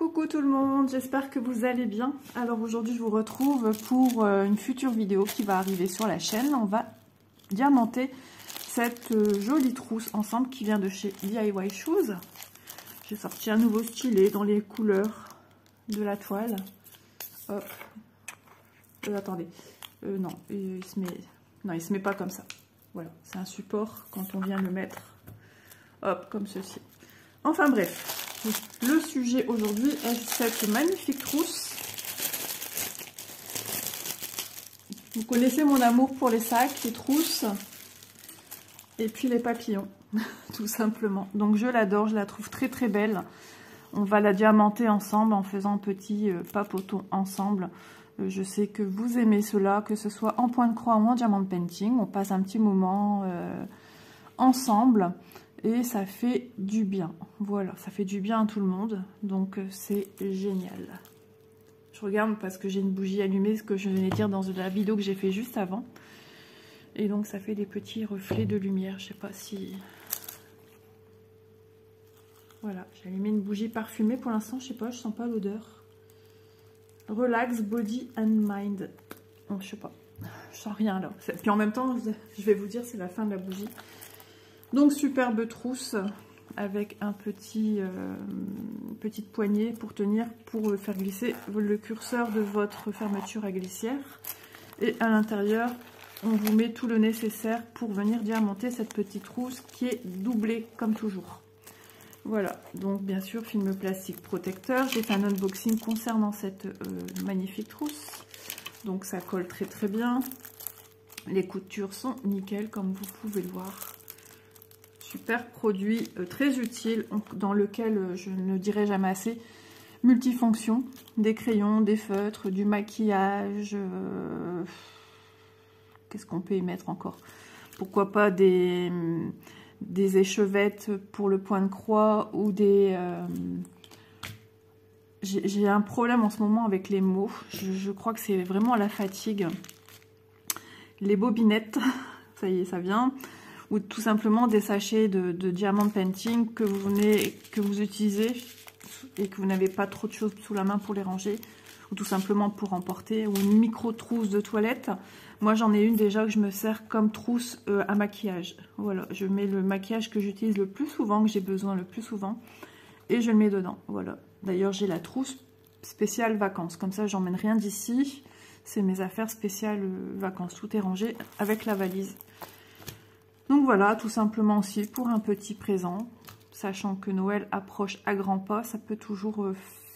Coucou tout le monde, j'espère que vous allez bien. Alors aujourd'hui je vous retrouve pour une future vidéo qui va arriver sur la chaîne. On va diamanter cette jolie trousse ensemble qui vient de chez DIY Shoes. J'ai sorti un nouveau stylet dans les couleurs de la toile. Hop. Attendez, non, il se met pas comme ça. Voilà, c'est un support quand on vient le mettre, hop, comme ceci. Enfin bref. Le sujet aujourd'hui est cette magnifique trousse. Vous connaissez mon amour pour les sacs, les trousses et puis les papillons, tout simplement. Donc je l'adore, je la trouve très très belle. On va la diamanter ensemble en faisant un petit papoton ensemble. Je sais que vous aimez cela, que ce soit en point de croix ou en diamant painting. On passe un petit moment ensemble. Et ça fait du bien. Voilà, ça fait du bien à tout le monde. Donc c'est génial. Je regarde parce que j'ai une bougie allumée, ce que je venais de dire dans la vidéo que j'ai fait juste avant. Et donc ça fait des petits reflets de lumière. Je sais pas si... Voilà, j'ai allumé une bougie parfumée. Pour l'instant, je sais pas, je sens pas l'odeur. Relax Body and Mind. Oh, je sais pas, je sens rien là. Puis en même temps, je vais vous dire, c'est la fin de la bougie. Donc superbe trousse avec un petite poignée pour tenir, pour faire glisser le curseur de votre fermeture à glissière. Et à l'intérieur, on vous met tout le nécessaire pour venir diamanter cette petite trousse qui est doublée comme toujours. Voilà, donc bien sûr film plastique protecteur. J'ai fait un unboxing concernant cette magnifique trousse. Donc ça colle très très bien. Les coutures sont nickel comme vous pouvez le voir. Super produit, très utile, dans lequel je ne dirai jamais assez, multifonction, des crayons, des feutres, du maquillage, qu'est-ce qu'on peut y mettre encore? Pourquoi pas des échevettes pour le point de croix ou des... J'ai un problème en ce moment avec les mots, je crois que c'est vraiment la fatigue. Les bobinettes, ça y est, ça vient... Ou tout simplement des sachets de diamant painting que vous utilisez et que vous n'avez pas trop de choses sous la main pour les ranger, ou tout simplement pour emporter, ou une micro trousse de toilette. Moi j'en ai une déjà que je me sers comme trousse à maquillage. Voilà, je mets le maquillage que j'utilise le plus souvent, que j'ai besoin le plus souvent, et je le mets dedans. Voilà. D'ailleurs j'ai la trousse spéciale vacances, comme ça j'emmène rien d'ici. C'est mes affaires spéciales vacances, tout est rangé avec la valise. Donc voilà, tout simplement aussi pour un petit présent, sachant que Noël approche à grands pas, ça peut toujours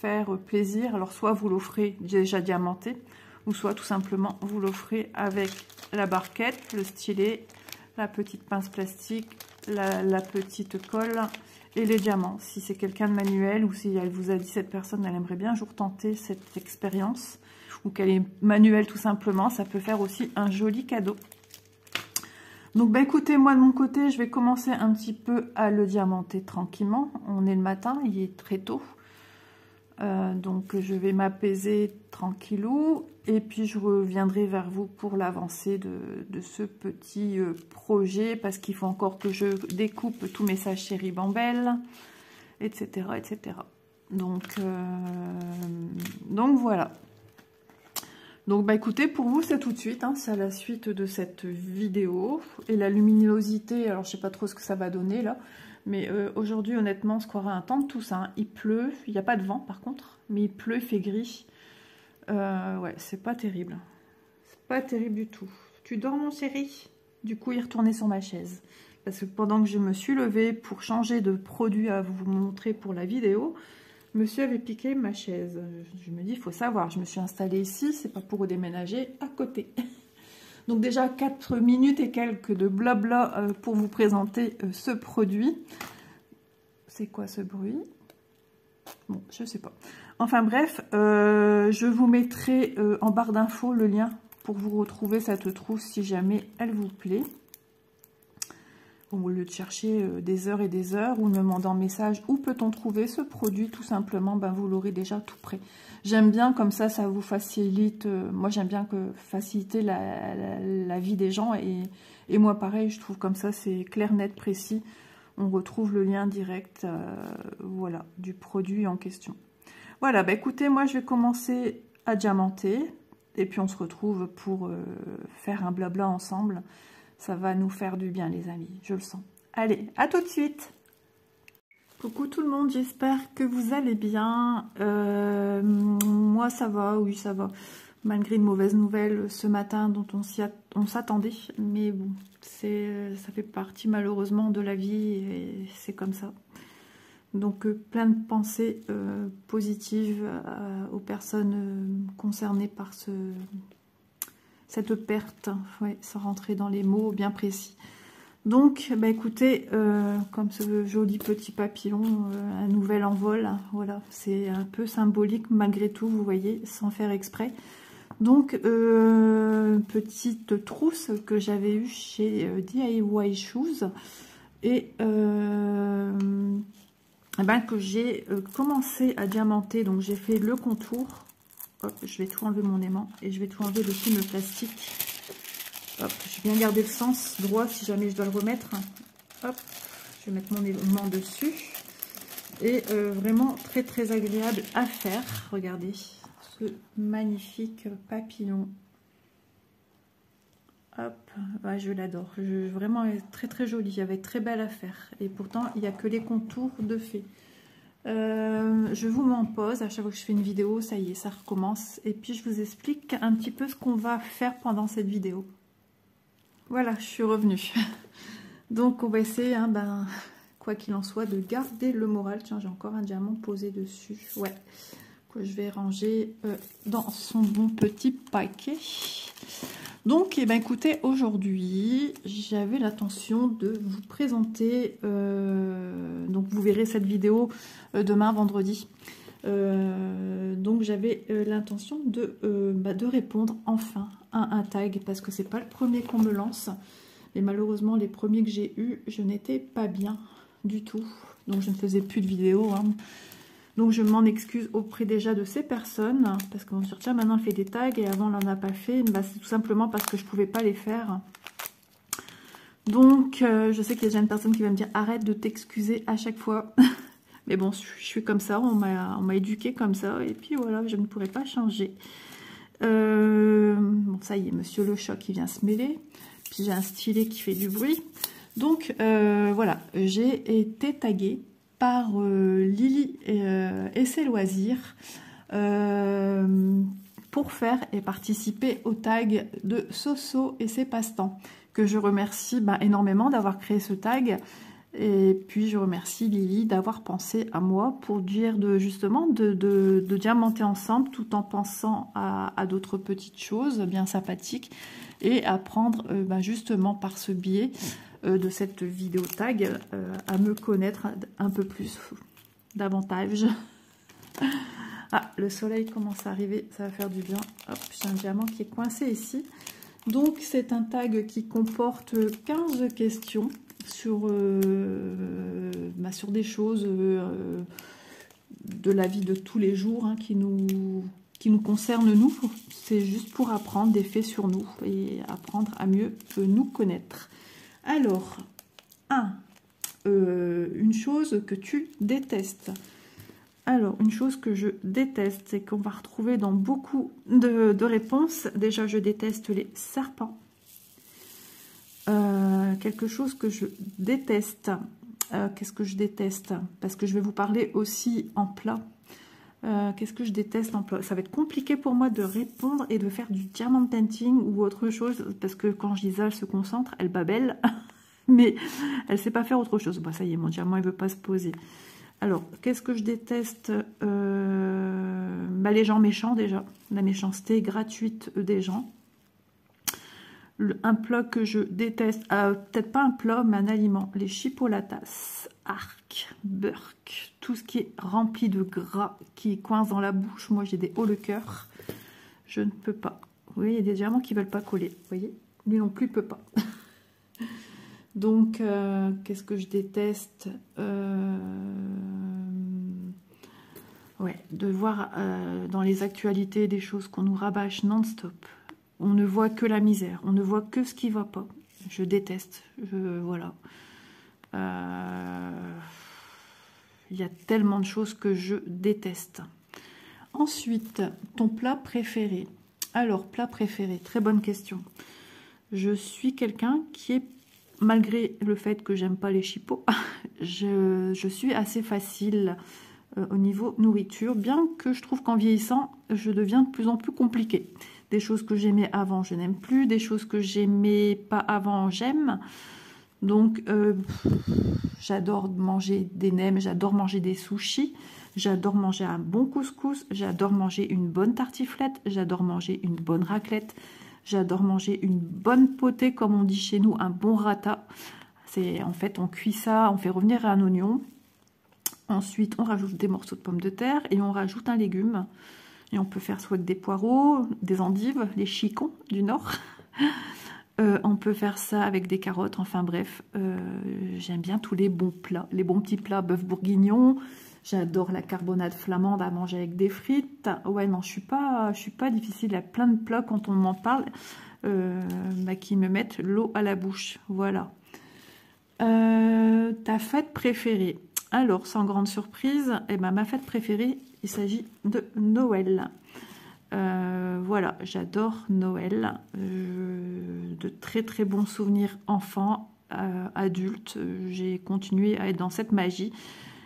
faire plaisir. Alors soit vous l'offrez déjà diamanté, ou soit tout simplement vous l'offrez avec la barquette, le stylet, la petite pince plastique, la petite colle et les diamants. Si c'est quelqu'un de manuel ou si elle vous a dit cette personne, elle aimerait bien un jour tenter cette expérience, ou qu'elle est manuelle tout simplement, ça peut faire aussi un joli cadeau. Donc bah écoutez, moi de mon côté, je vais commencer un petit peu à le diamanter tranquillement. On est le matin, il est très tôt. Donc je vais m'apaiser tranquillou. Et puis je reviendrai vers vous pour l'avancée de ce petit projet. Parce qu'il faut encore que je découpe tous mes sachets Ribambelle, etc. etc. Donc voilà. Donc bah écoutez, pour vous c'est tout de suite, hein, c'est à la suite de cette vidéo. Et la luminosité, alors je sais pas trop ce que ça va donner là, mais aujourd'hui honnêtement on se croirait un temps de Toussaint. Il pleut, il n'y a pas de vent par contre, mais il pleut, il fait gris. Ouais, c'est pas terrible. C'est pas terrible du tout. Tu dors mon chéri? Du coup il est retourné sur ma chaise. Parce que pendant que je me suis levée pour changer de produit à vous montrer pour la vidéo, monsieur avait piqué ma chaise. Je me dis, il faut savoir, je me suis installée ici, c'est pas pour déménager à côté. Donc déjà 4 minutes et quelques de blabla pour vous présenter ce produit. C'est quoi ce bruit? Bon, je sais pas. Enfin bref, je vous mettrai en barre d'infos le lien pour vous retrouver cette trousse si jamais elle vous plaît. Au lieu de chercher des heures et des heures ou me demander en message où peut-on trouver ce produit, tout simplement, ben vous l'aurez déjà tout prêt. J'aime bien comme ça vous facilite, moi j'aime bien que faciliter la vie des gens et moi pareil, je trouve comme ça c'est clair, net, précis. On retrouve le lien direct voilà, du produit en question. Voilà, bah écoutez, moi je vais commencer à diamanter. Et puis on se retrouve pour faire un blabla ensemble. Ça va nous faire du bien les amis, je le sens. Allez, à tout de suite. Coucou tout le monde, j'espère que vous allez bien. Moi ça va, oui ça va. Malgré une mauvaise nouvelle ce matin dont on s'attendait. Mais bon, ça fait partie malheureusement de la vie et c'est comme ça. Donc plein de pensées positives aux personnes concernées par cette perte, ouais, sans rentrer dans les mots bien précis. Donc, bah écoutez, comme ce joli petit papillon, un nouvel envol, hein, voilà, c'est un peu symbolique malgré tout, vous voyez, sans faire exprès. Donc, petite trousse que j'avais eue chez DIY Shoes et ben, que j'ai commencé à diamanter. Donc, j'ai fait le contour. Hop, je vais tout enlever mon aimant et je vais tout enlever le film plastique. Hop, je vais bien garder le sens droit si jamais je dois le remettre. Hop, je vais mettre mon aimant dessus. Et vraiment très très agréable à faire. Regardez ce magnifique papillon. Hop, ouais, je l'adore. Vraiment très très joli, avec très belle à faire. Et pourtant, il n'y a que les contours de fait. Je vous mets en pause à chaque fois que je fais une vidéo, ça y est, ça recommence. Et puis je vous explique un petit peu ce qu'on va faire pendant cette vidéo. Voilà, je suis revenue. Donc on va essayer, hein, ben, quoi qu'il en soit, de garder le moral. Tiens, j'ai encore un diamant posé dessus. Ouais, que je vais ranger dans son bon petit paquet. Donc, eh ben, écoutez, aujourd'hui, j'avais l'intention de vous présenter, donc vous verrez cette vidéo demain, vendredi. Donc, j'avais l'intention de répondre enfin à un tag, parce que c'est pas le premier qu'on me lance. Et malheureusement, les premiers que j'ai eus, je n'étais pas bien du tout. Donc, je ne faisais plus de vidéos, hein. Donc je m'en excuse auprès déjà de ces personnes, parce qu'on se dit tiens maintenant elle fait des tags et avant elle n'en a pas fait, bah, c'est tout simplement parce que je ne pouvais pas les faire. Donc je sais qu'il y a déjà une personne qui va me dire arrête de t'excuser à chaque fois. Mais bon, je suis comme ça, on m'a éduquée comme ça et puis voilà, je ne pourrais pas changer. Bon ça y est, monsieur le chat qui vient se mêler, puis j'ai un stylet qui fait du bruit. Donc voilà, j'ai été taguée par Lily et ses loisirs pour faire et participer au tag de Soso et ses passe-temps, que je remercie énormément d'avoir créé ce tag. Et puis je remercie Lily d'avoir pensé à moi pour dire justement de diamanter ensemble tout en pensant à d'autres petites choses bien sympathiques et apprendre justement par ce biais de cette vidéo tag à me connaître un peu plus, davantage. Ah, le soleil commence à arriver, ça va faire du bien. Hop, j'ai un diamant qui est coincé ici. Donc c'est un tag qui comporte 15 questions sur des choses de la vie de tous les jours, hein, qui nous concernent nous. C'est juste pour apprendre des faits sur nous et apprendre à mieux nous connaître. Alors, une chose que tu détestes. Alors, une chose que je déteste, c'est qu'on va retrouver dans beaucoup de réponses. Déjà, je déteste les serpents. Quelque chose que je déteste. Qu'est-ce que je déteste? Parce que je vais vous parler aussi en plat. Qu'est-ce que je déteste en plat? Ça va être compliqué pour moi de répondre et de faire du diamond painting ou autre chose. Parce que quand je dis ça, elle se concentre, elle babelle. Mais elle ne sait pas faire autre chose. Bon, ça y est, mon diamant, il ne veut pas se poser. Alors, qu'est-ce que je déteste? Les gens méchants, déjà. La méchanceté gratuite des gens. Un plat que je déteste, peut-être pas un plat, mais un aliment. Les chipolatas, arc, burk, tout ce qui est rempli de gras, qui coince dans la bouche. Moi, j'ai des hauts le cœur. Je ne peux pas. Vous voyez, il y a des diamants qui ne veulent pas coller. Vous voyez, lui non plus, il ne peut pas. Donc, qu'est-ce que je déteste? Ouais, de voir dans les actualités des choses qu'on nous rabâche non-stop. On ne voit que la misère, on ne voit que ce qui ne va pas. Je déteste, voilà. Il y a tellement de choses que je déteste. Ensuite, ton plat préféré. Alors, plat préféré, très bonne question. Je suis quelqu'un qui est, malgré le fait que j'aime pas les chipots, je suis assez facile au niveau nourriture, bien que je trouve qu'en vieillissant, je deviens de plus en plus compliquée. Des choses que j'aimais avant, je n'aime plus. Des choses que j'aimais pas avant, j'aime. Donc, j'adore manger des nems, j'adore manger des sushis, j'adore manger un bon couscous, j'adore manger une bonne tartiflette, j'adore manger une bonne raclette, j'adore manger une bonne potée, comme on dit chez nous, un bon rata. C'est en fait, on cuit ça, on fait revenir un oignon. Ensuite, on rajoute des morceaux de pommes de terre et on rajoute un légume. Et on peut faire soit des poireaux, des endives, les chicons du Nord. On peut faire ça avec des carottes, enfin bref, j'aime bien tous les bons plats, les bons petits plats, bœuf bourguignon, j'adore la carbonade flamande à manger avec des frites. Ouais, non, je suis pas difficile, il y a plein de plats quand on m'en parle qui me mettent l'eau à la bouche, voilà. Ta fête préférée? Alors, sans grande surprise, ma fête préférée, il s'agit de Noël. Voilà, j'adore Noël, de très très bons souvenirs enfants, adultes, j'ai continué à être dans cette magie.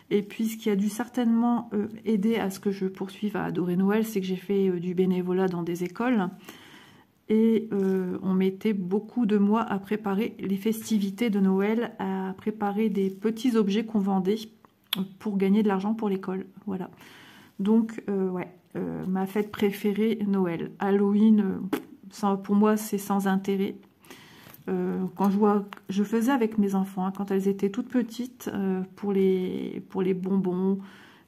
Et puis ce qui a dû certainement aider à ce que je poursuive à adorer Noël, c'est que j'ai fait du bénévolat dans des écoles et on mettait beaucoup de mois à préparer les festivités de Noël, à préparer des petits objets qu'on vendait pour gagner de l'argent pour l'école, voilà. Donc ouais. Ma fête préférée, Noël. Halloween, pour moi, c'est sans intérêt. Quand je faisais avec mes enfants, hein, quand elles étaient toutes petites, pour les bonbons,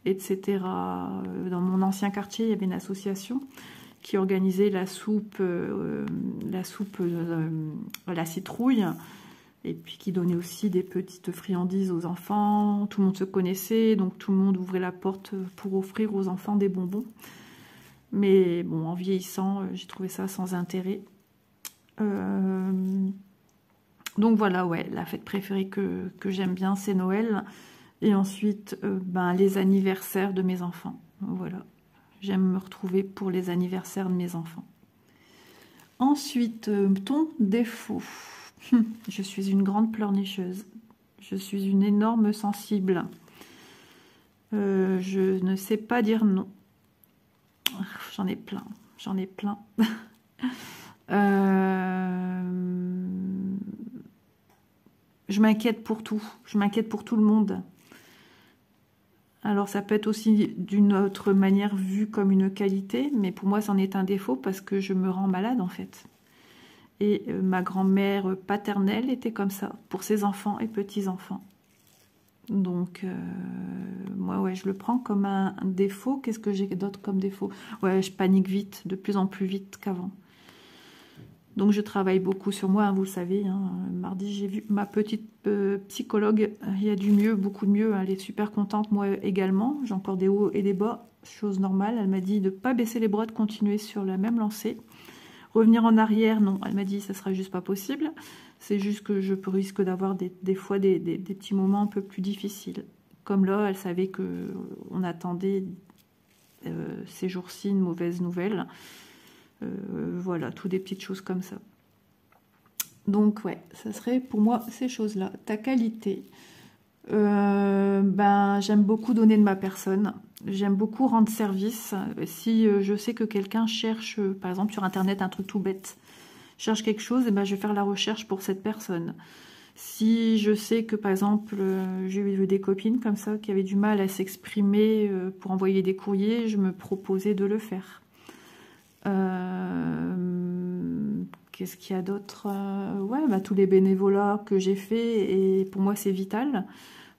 etc. Dans mon ancien quartier, il y avait une association qui organisait la soupe à la citrouille, et puis qui donnait aussi des petites friandises aux enfants. Tout le monde se connaissait, donc tout le monde ouvrait la porte pour offrir aux enfants des bonbons. Mais bon, en vieillissant, j'ai trouvé ça sans intérêt. Donc voilà, ouais, la fête préférée que j'aime bien, c'est Noël. Et ensuite, les anniversaires de mes enfants. Voilà, j'aime me retrouver pour les anniversaires de mes enfants. Ensuite, ton défaut. Je suis une grande pleurnicheuse. Je suis une énorme sensible. Je ne sais pas dire non. J'en ai plein. J'en ai plein. Je m'inquiète pour tout. Je m'inquiète pour tout le monde. Alors ça peut être aussi d'une autre manière vu comme une qualité, mais pour moi c'en est un défaut parce que je me rends malade en fait. Et ma grand-mère paternelle était comme ça, pour ses enfants et petits-enfants. Donc, moi, ouais, je le prends comme un défaut. Qu'est-ce que j'ai d'autre comme défaut? Ouais, je panique vite, de plus en plus vite qu'avant. Donc, je travaille beaucoup sur moi, hein, vous le savez. Hein. Mardi, j'ai vu ma petite psychologue. Il y a du mieux, beaucoup de mieux. Elle est super contente, moi également. J'ai encore des hauts et des bas, chose normale. Elle m'a dit de ne pas baisser les bras, de continuer sur la même lancée. Revenir en arrière, non, elle m'a dit ça sera juste pas possible. C'est juste que je risque d'avoir des fois des petits moments un peu plus difficiles. Comme là, elle savait qu'on attendait ces jours-ci une mauvaise nouvelle. Voilà, toutes des petites choses comme ça. Donc ouais, ça serait pour moi ces choses-là. Ta qualité, j'aime beaucoup donner de ma personne. J'aime beaucoup rendre service. Si je sais que quelqu'un cherche, par exemple sur internet, un truc tout bête, cherche quelque chose, et je vais faire la recherche pour cette personne. Si je sais que par exemple j'ai eu des copines comme ça qui avaient du mal à s'exprimer pour envoyer des courriers, je me proposais de le faire. Qu'est-ce qu'il y a d'autre? Ouais, tous les bénévolats que j'ai fait, et pour moi c'est vital.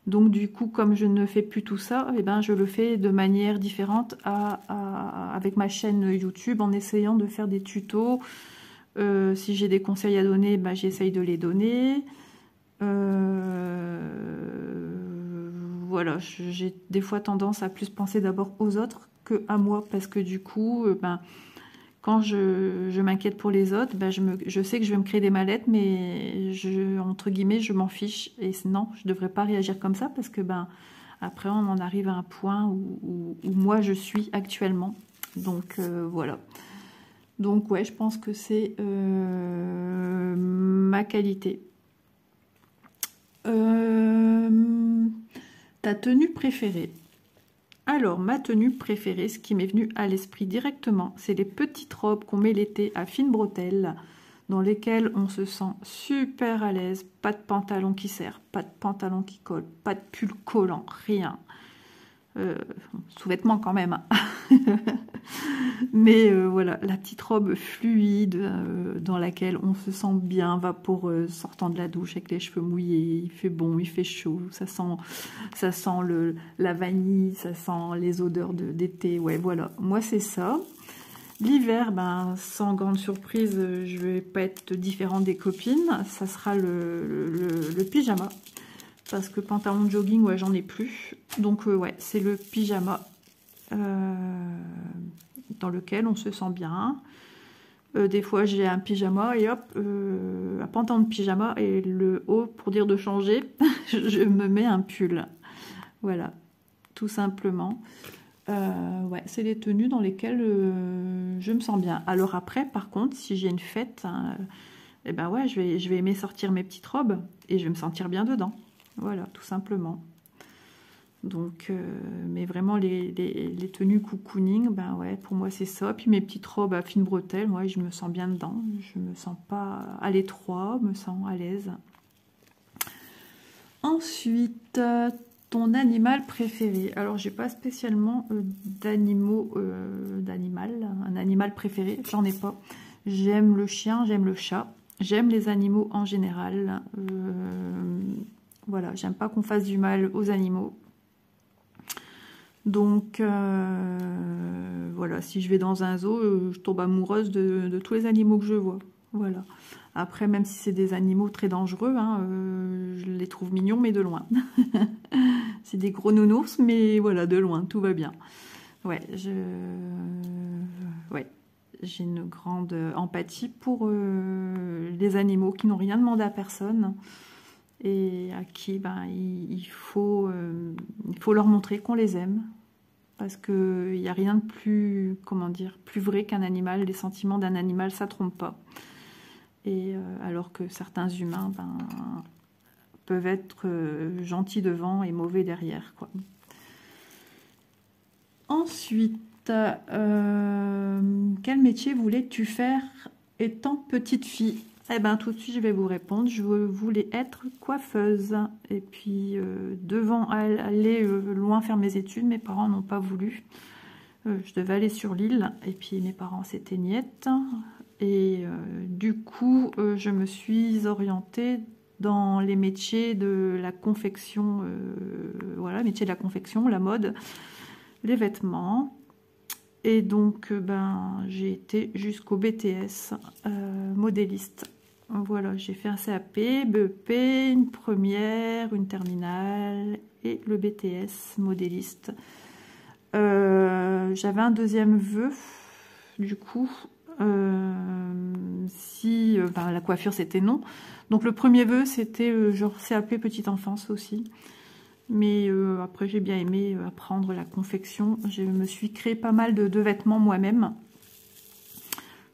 Donc du coup, comme je ne fais plus tout ça, je le fais de manière différente avec ma chaîne YouTube, en essayant de faire des tutos. Si j'ai des conseils à donner, j'essaye de les donner. Voilà, j'ai des fois tendance à plus penser d'abord aux autres que à moi, parce que du coup, quand je m'inquiète pour les autres, je sais que je vais me créer des mallettes, mais entre guillemets, je m'en fiche. Et non, je ne devrais pas réagir comme ça, parce que après, on en arrive à un point où moi, je suis actuellement. Donc voilà. Donc ouais, je pense que c'est ma qualité. Ta tenue préférée? Alors, ma tenue préférée, ce qui m'est venu à l'esprit directement, c'est les petites robes qu'on met l'été à fines bretelles, dans lesquelles on se sent super à l'aise. Pas de pantalon qui serre, pas de pantalon qui colle, pas de pull collant, rien. Sous-vêtements quand même. Mais voilà, la petite robe fluide dans laquelle on se sent bien, vaporeuse, sortant de la douche avec les cheveux mouillés, il fait bon, il fait chaud, ça sent la vanille, ça sent les odeurs d'été, ouais voilà, moi c'est ça. L'hiver, ben, sans grande surprise, je vais pas être différente des copines, ça sera le pyjama. Parce que pantalon de jogging, ouais, j'en ai plus. Donc, ouais, c'est le pyjama dans lequel on se sent bien. Des fois, j'ai un pyjama et hop, un pantalon de pyjama et le haut, pour dire de changer, je me mets un pull. Voilà, tout simplement. Ouais, c'est les tenues dans lesquelles je me sens bien. Alors après, par contre, si j'ai une fête, eh ben ouais, je vais aimer sortir mes petites robes et je vais me sentir bien dedans. Voilà, tout simplement. Donc, mais vraiment, les tenues cocooning, ben ouais, pour moi, c'est ça. Puis mes petites robes à fines bretelles, ouais, je me sens bien dedans. Je me sens pas à l'étroit, me sens à l'aise. Ensuite, ton animal préféré? Alors, j'ai pas spécialement un animal préféré, j'en ai pas. J'aime le chien, j'aime le chat, j'aime les animaux en général. Voilà, j'aime pas qu'on fasse du mal aux animaux. Donc, voilà, si je vais dans un zoo, je tombe amoureuse de tous les animaux que je vois. Voilà. Après, même si c'est des animaux très dangereux, hein, je les trouve mignons, mais de loin. C'est des gros nounours, mais voilà, de loin, tout va bien. Ouais, j'ai une grande empathie pour les animaux qui n'ont rien demandé à personne. Et à qui ben, il faut leur montrer qu'on les aime. Parce qu'il n'y a rien de plus, comment dire, plus vrai qu'un animal. Les sentiments d'un animal, ça ne trompe pas. Et alors que certains humains ben, peuvent être gentils devant et mauvais derrière, quoi. Ensuite, quel métier voulais-tu faire étant petite fille? Eh bien, tout de suite, je vais vous répondre. Je voulais être coiffeuse. Et puis, devant aller loin faire mes études, mes parents n'ont pas voulu. Je devais aller sur l'île. Et puis, mes parents s'éteignaient. Et du coup, je me suis orientée dans les métiers de la confection. Voilà, métier de la confection, la mode, les vêtements. Et donc, ben, j'ai été jusqu'au BTS modéliste. Voilà, j'ai fait un CAP, BEP, une première, une terminale et le BTS modéliste. J'avais un deuxième vœu, du coup, si la coiffure c'était non. Donc le premier vœu c'était genre CAP petite enfance aussi. Mais après, j'ai bien aimé apprendre la confection. Je me suis créé pas mal de vêtements moi-même.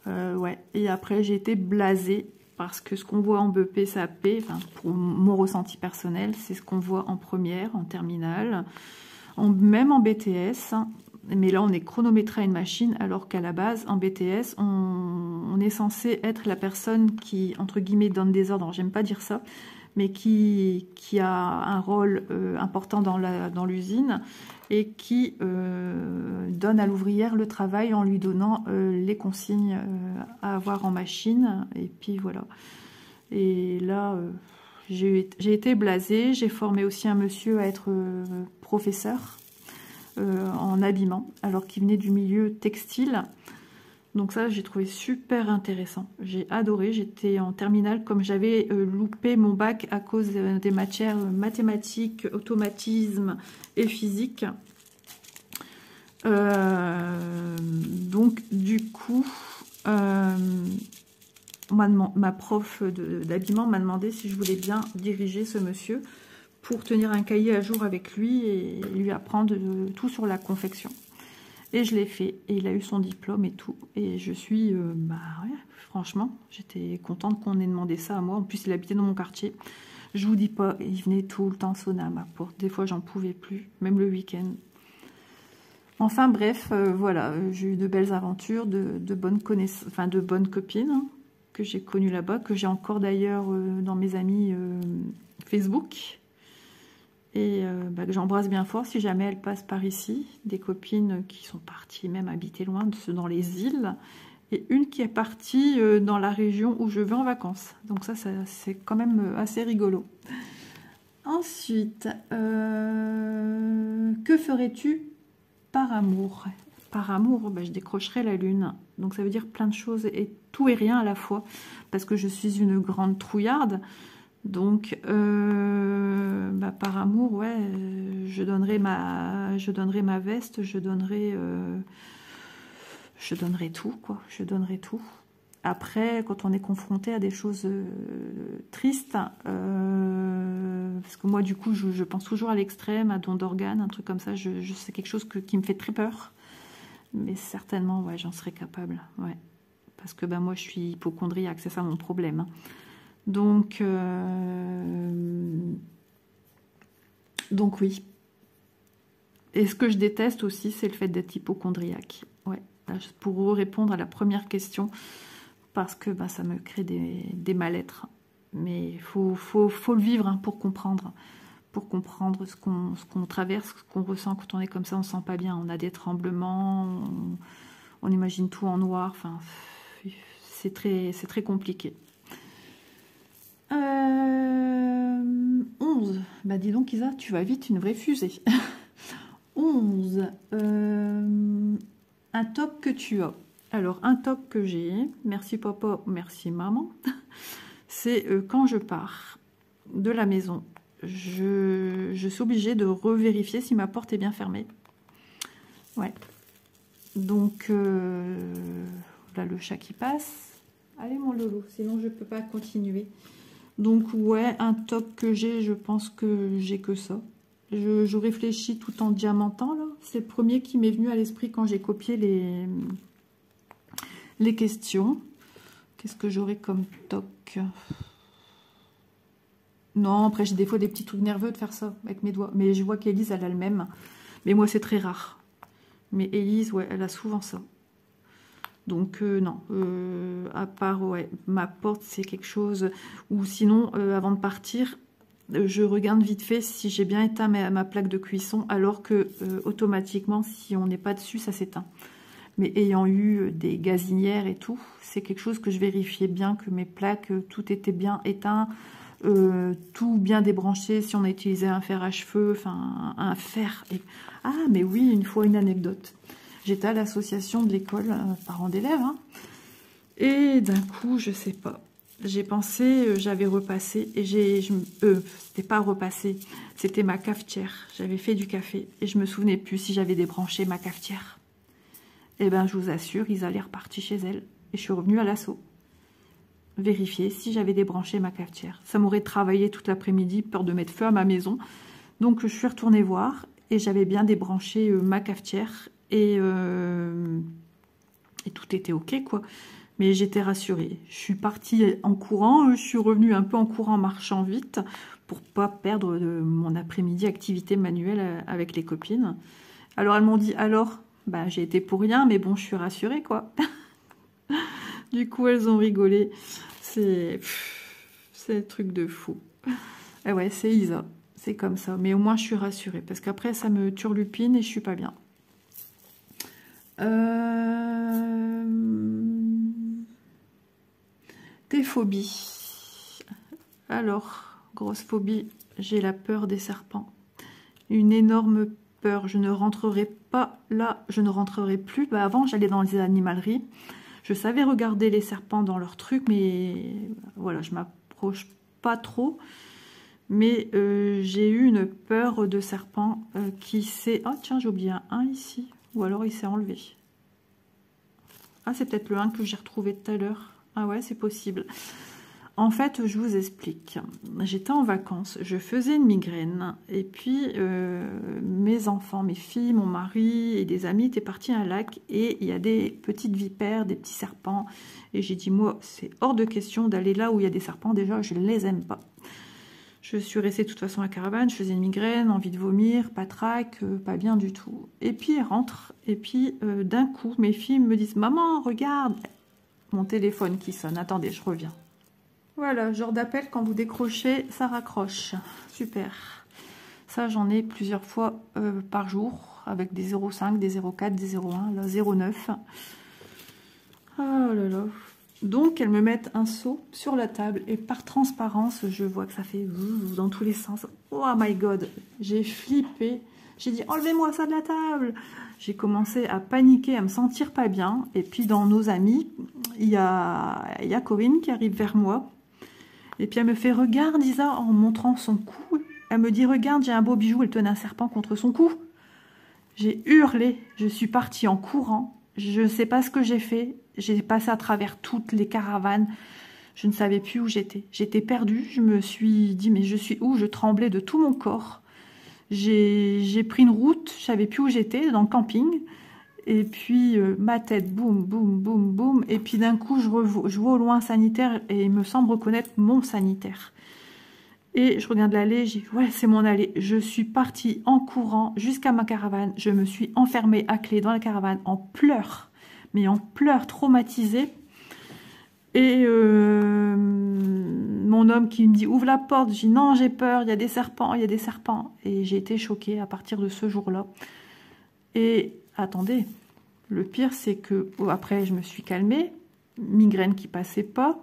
Ouais. Et après, j'ai été blasée parce que ce qu'on voit en BEP, CAP, enfin, pour mon ressenti personnel, c'est ce qu'on voit en première, en terminale, même en BTS. Mais là, on est chronométré à une machine, alors qu'à la base, en BTS, on est censé être la personne qui, entre guillemets, donne des ordres. J'aime pas dire ça, mais qui a un rôle important dans l'usine et qui donne à l'ouvrière le travail en lui donnant les consignes à avoir en machine. Et puis voilà. Et là, j'ai été blasée. J'ai formé aussi un monsieur à être professeur en habillement, alors qu'il venait du milieu textile. Donc ça, j'ai trouvé super intéressant. J'ai adoré. J'étais en terminale, comme j'avais loupé mon bac à cause des matières mathématiques, automatisme et physique. Donc du coup, ma prof d'habillement m'a demandé si je voulais bien diriger ce monsieur pour tenir un cahier à jour avec lui et lui apprendre tout sur la confection. Et je l'ai fait. Et il a eu son diplôme et tout. Et je suis, bah ouais, franchement, j'étais contente qu'on ait demandé ça à moi. En plus, il habitait dans mon quartier. Je vous dis pas, il venait tout le temps sonner à ma porte. Des fois, j'en pouvais plus, même le week-end. Enfin bref, voilà, j'ai eu de belles aventures, de bonnes connaissances, enfin de bonnes copines hein, que j'ai connues là-bas, que j'ai encore d'ailleurs dans mes amis Facebook. Et bah, que j'embrasse bien fort si jamais elles passent par ici. Des copines qui sont parties même habiter loin, dans les îles. Et une qui est partie dans la région où je vais en vacances. Donc ça c'est quand même assez rigolo. Ensuite, que ferais-tu par amour? Par amour, bah, je décrocherai la lune. Donc ça veut dire plein de choses et tout et rien à la fois. Parce que je suis une grande trouillarde. Donc, bah, par amour, ouais, je donnerai ma veste, je donnerai tout, quoi. Je donnerai tout. Après, quand on est confronté à des choses tristes, parce que moi, du coup, je pense toujours à l'extrême, à don d'organes, un truc comme ça. C'est quelque chose qui me fait très peur. Mais certainement, ouais, j'en serais capable, ouais. Parce que bah, moi, je suis hypocondriaque, c'est ça mon problème. Donc oui. Et ce que je déteste aussi, c'est le fait d'être hypocondriaque. Ouais, pour vous répondre à la première question, parce que bah, ça me crée des mal-être. Mais il faut le vivre hein, pour comprendre ce qu'on traverse, ce qu'on ressent quand on est comme ça, on ne se sent pas bien. On a des tremblements, on imagine tout en noir. Enfin, c'est très compliqué. 11. Bah dis donc Isa, tu vas vite, une vraie fusée. 11. Un top que tu as. Alors, un top que j'ai, merci papa, merci maman, c'est quand je pars de la maison, je suis obligée de revérifier si ma porte est bien fermée. Ouais. Donc, là, le chat qui passe. Allez mon Lolo, sinon je ne peux pas continuer. Donc ouais, un top que j'ai, je pense que j'ai que ça. Je réfléchis tout en diamantant là. C'est le premier qui m'est venu à l'esprit quand j'ai copié les questions. Qu'est-ce que j'aurais comme toc? Non, après j'ai des fois des petits trucs nerveux de faire ça avec mes doigts. Mais je vois qu'Élise elle a le même. Mais moi c'est très rare. Mais Élise, ouais, elle a souvent ça. Donc non, à part ouais, ma porte c'est quelque chose, ou sinon avant de partir, je regarde vite fait si j'ai bien éteint ma plaque de cuisson, alors que automatiquement si on n'est pas dessus ça s'éteint. Mais ayant eu des gazinières et tout, c'est quelque chose que je vérifiais bien, que mes plaques, tout était bien éteint, tout bien débranché, si on a utilisé un fer à cheveux, enfin un fer. Et... Ah mais oui, une fois une anecdote. J'étais à l'association de l'école parents d'élèves. Hein, et d'un coup, je sais pas. J'ai pensé, j'avais repassé. Et c'était pas repassé. C'était ma cafetière. J'avais fait du café. Et je me souvenais plus si j'avais débranché ma cafetière. Et ben, je vous assure, ils allaient repartir chez elle. Et je suis revenue à l'assaut. Vérifier si j'avais débranché ma cafetière. Ça m'aurait travaillé toute l'après-midi, peur de mettre feu à ma maison. Donc, je suis retournée voir. Et j'avais bien débranché ma cafetière. Et tout était ok quoi, mais j'étais rassurée. Je suis partie en courant, je suis revenue un peu en courant, marchant vite pour pas perdre mon après-midi activité manuelle avec les copines. Alors elles m'ont dit alors, bah j'ai été pour rien, mais bon je suis rassurée quoi. Du coup elles ont rigolé. C'est un truc de fou. Et ouais c'est Isa, c'est comme ça, mais au moins je suis rassurée parce qu'après ça me turlupine et je suis pas bien. Tes phobies. Alors, grosse phobie, j'ai la peur des serpents. Une énorme peur. Je ne rentrerai pas là, je ne rentrerai plus. Bah, avant, j'allais dans les animaleries. Je savais regarder les serpents dans leurs trucs, mais voilà, je m'approche pas trop. Mais j'ai eu une peur de serpent qui s'est... Oh tiens, j'ai oublié un 1 ici. Ou alors il s'est enlevé. Ah, c'est peut-être le 1 que j'ai retrouvé tout à l'heure. Ah ouais, c'est possible. En fait, je vous explique. J'étais en vacances, je faisais une migraine, et puis mes enfants, mes filles, mon mari et des amis étaient partis à un lac, et il y a des petites vipères, des petits serpents, et j'ai dit, moi, c'est hors de question d'aller là où il y a des serpents, déjà, je ne les aime pas. Je suis restée de toute façon à la caravane, je faisais une migraine, envie de vomir, pas trac, pas bien du tout. Et puis, elles rentrent, et puis d'un coup, mes filles me disent, maman, regarde, mon téléphone qui sonne, attendez, je reviens. Voilà, genre d'appel, quand vous décrochez, ça raccroche. Super. Ça, j'en ai plusieurs fois par jour, avec des 0,5, des 0,4, des 0,1, là, 0,9. Oh là là. Donc, elles me mettent un seau sur la table, et par transparence, je vois que ça fait dans tous les sens. Oh my god, j'ai flippé. J'ai dit, enlevez-moi ça de la table. J'ai commencé à paniquer, à me sentir pas bien. Et puis, dans nos amis, il y a Corinne qui arrive vers moi. Et puis elle me fait, regarde Isa, en montrant son cou. Elle me dit, regarde, j'ai un beau bijou. Elle tenait un serpent contre son cou. J'ai hurlé, je suis partie en courant. Je ne sais pas ce que j'ai fait. J'ai passé à travers toutes les caravanes. Je ne savais plus où j'étais. J'étais perdue. Je me suis dit, mais je suis où? Je tremblais de tout mon corps. J'ai pris une route. Je ne savais plus où j'étais, dans le camping. Et puis, ma tête, boum, boum, boum, boum. Et puis, d'un coup, je vois au loin un sanitaire et il me semble reconnaître mon sanitaire. Et je regarde l'allée, j'ai dit, ouais, c'est mon allée. Je suis partie en courant jusqu'à ma caravane. Je me suis enfermée à clé dans la caravane en pleurs, mais en pleurs, traumatisée. Et mon homme qui me dit, ouvre la porte. Je dis, non, j'ai peur, il y a des serpents, il y a des serpents. Et j'ai été choquée à partir de ce jour-là. Et attendez, le pire c'est que après je me suis calmée, migraine qui passait pas.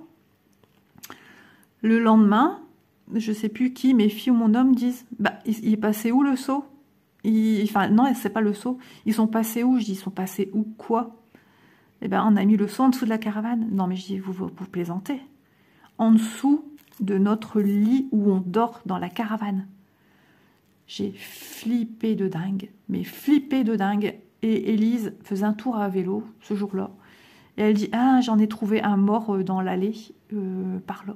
Le lendemain, je sais plus qui, mes filles ou mon homme disent, bah il est passé où le seau? Enfin non, c'est pas le seau. Ils sont passés où? Je dis, ils sont passés où quoi? Eh ben on a mis le seau en dessous de la caravane. Non mais je dis, vous plaisantez. En dessous de notre lit où on dort dans la caravane. J'ai flippé de dingue, mais flippé de dingue. Et Élise faisait un tour à vélo ce jour-là. Et elle dit, ah, j'en ai trouvé un mort dans l'allée, par là.